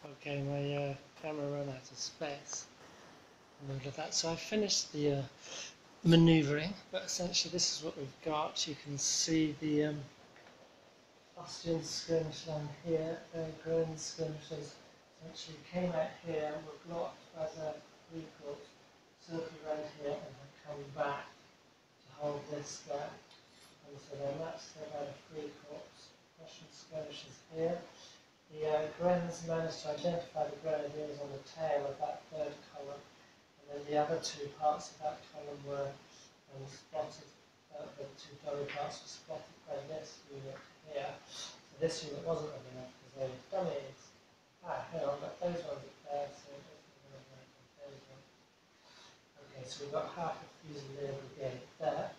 Okay, my camera ran out of space in the middle of that. So I finished the manoeuvring, but essentially this is what we've got. You can see the Austrian skirmish line here. The German skirmishers essentially came out here and were blocked by the recruit, circled around here and have come back to hold this there. And so then that's about a free corps. Russian skirmishers here. The Grens managed to identify the grenadiers on the tail of that third column, and then the other two parts of that column were spotted, the two dummy parts were spotted by this unit here. So this unit wasn't good enough because they were dummies. Hang on, but those ones are there, so it doesn't really work with those ones. Okay, so we've got half a Fusilier brigade there.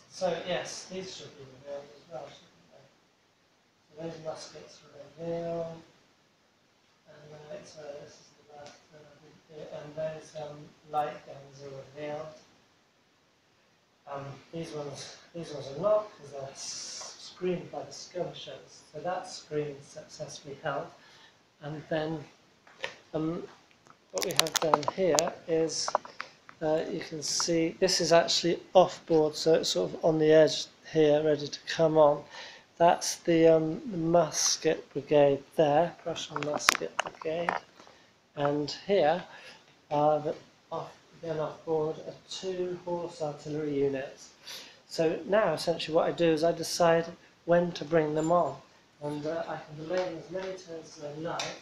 So yes, these should be revealed as well, shouldn't they? So those muskets are revealed, and so this is the last thing I did here, and those light guns are revealed. These ones are not, because they're screened by the skirmishers. So that screen successfully held, and then what we have down here is. You can see this is actually off board, so it's sort of on the edge here, ready to come on. That's the musket brigade there, Prussian musket brigade, and here again off board are two horse artillery units. So now essentially what I do is I decide when to bring them on, and I can delay them as many turns as I like,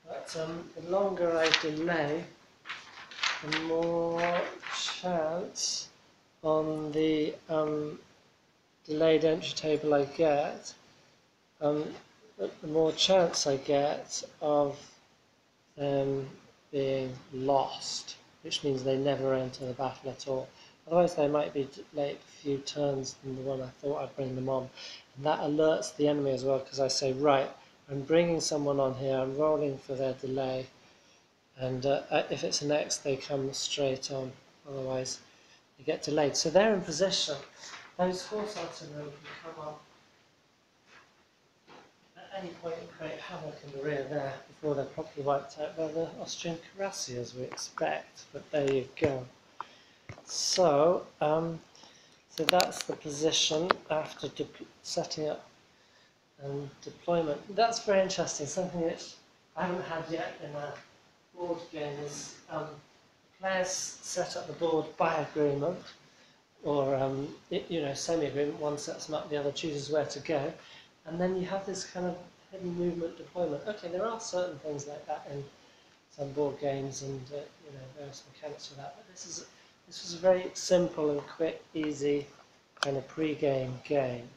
but the longer I delay, the more chance on the delayed entry table I get, the more chance I get of them being lost, which means they never enter the battle at all. Otherwise they might be late a few turns than the one I thought I'd bring them on. And that alerts the enemy as well, because I say, right, I'm bringing someone on here, I'm rolling for their delay. And if it's an X, they come straight on, otherwise they get delayed. So they're in position. Those horse artillery can come on at any point and create havoc in the rear there before they're properly wiped out by the Austrian cuirassiers, we expect. But there you go. So, so that's the position after setting up and deployment. That's very interesting, something which I haven't had yet in a board game is players set up the board by agreement, or semi-agreement. One sets them up, the other chooses where to go, and then you have this kind of hidden movement deployment. Okay, there are certain things like that in some board games, and various mechanics for that. But this was a very simple and quick, easy kind of pre-game game,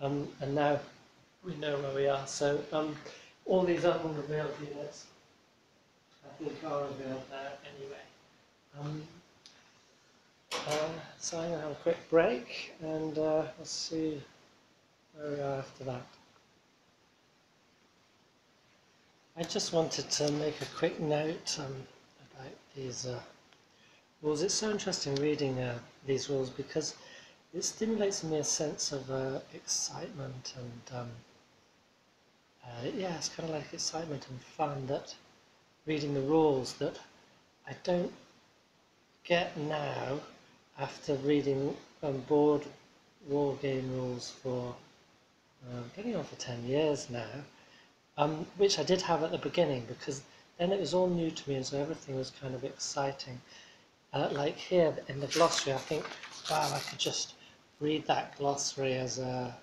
and now we know where we are. So all these unrevealed units, I think, are revealed there anyway. So I'm going to have a quick break, and we'll see where we are after that. I just wanted to make a quick note about these rules. It's so interesting reading these rules, because it stimulates in me a sense of excitement, and yeah, it's kind of like excitement and fun that reading the rules that I don't get now after reading board war game rules for getting on for 10 years now, which I did have at the beginning, because then it was all new to me, and so everything was kind of exciting. Like here in the glossary, I think, wow, I could just read that glossary as a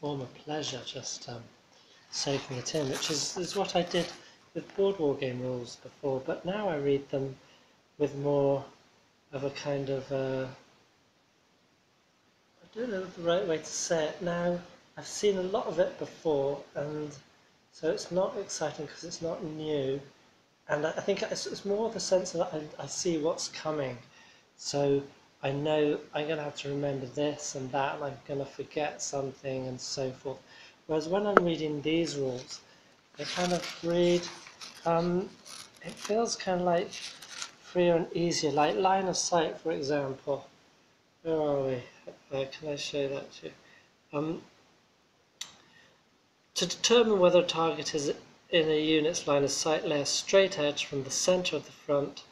form of pleasure, just soaking it in, which is what I did with board war game rules before, but now I read them with more of a kind of I don't know the right way to say it now. I've seen a lot of it before, and so it's not exciting because it's not new, and I think it's more the sense that I see what's coming, so I know I'm going to have to remember this and that, and I'm going to forget something and so forth. Whereas when I'm reading these rules, they kind of read, it feels kind of like freer and easier, like line of sight, for example. Where are we? Can I show that to you? To determine whether a target is in a unit's line of sight, lay a straight edge from the center of the front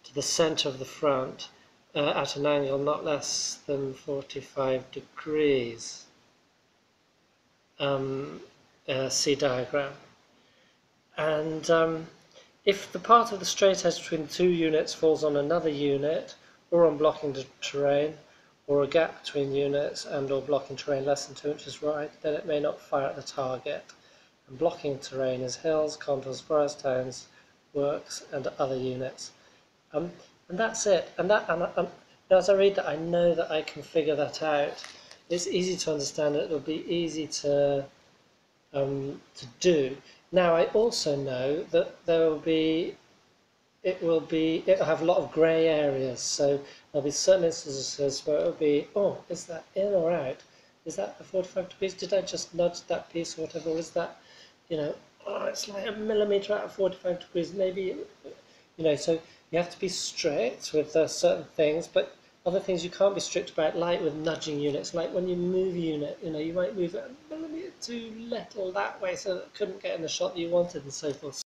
to the center of the front at an angle not less than 45 degrees. See diagram. And if the part of the straight edge between two units falls on another unit, or on blocking the terrain, or a gap between units and or blocking terrain less than 2 inches wide, then it may not fire at the target. And blocking terrain is hills, contours, forest towns, works, and other units. And that's it. And as I read that, I know that I can figure that out. It's easy to understand. It'll be easy to do. Now I also know that it'll have a lot of grey areas. So there'll be certain instances where it'll be, oh, is that in or out? Is that the 45 degrees? Did I just nudge that piece or whatever? Or is that, oh, it's like a millimetre out of 45 degrees, maybe, so you have to be strict with certain things, but other things you can't be strict about, like with nudging units, like when you move a unit, you might move it a millimetre too little that way so that it couldn't get in the shot that you wanted and so forth.